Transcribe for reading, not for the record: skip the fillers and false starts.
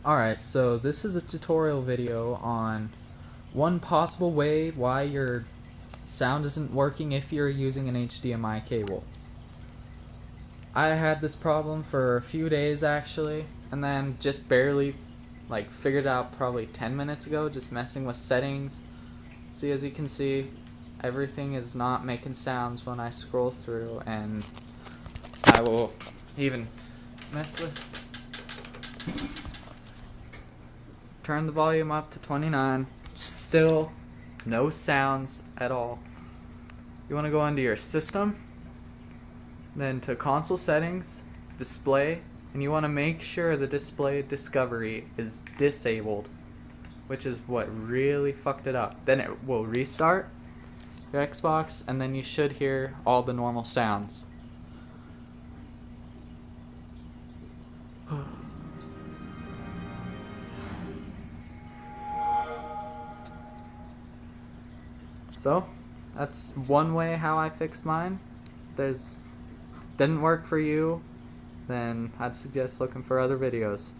Alright, so this is a tutorial video on one possible way why your sound isn't working if you're using an HDMI cable. I had this problem for a few days actually, and then just barely figured out probably 10 minutes ago, just messing with settings. See, as you can see, everything is not making sounds when I scroll through, and I will even mess with turn the volume up to 29, still no sounds at all. You want to go into your system, then to console settings, display, and you want to make sure the display discovery is disabled, which is what really fucked it up. Then it will restart your Xbox, and then you should hear all the normal sounds. So, that's one way how I fixed mine. Didn't work for you, then I'd suggest looking for other videos.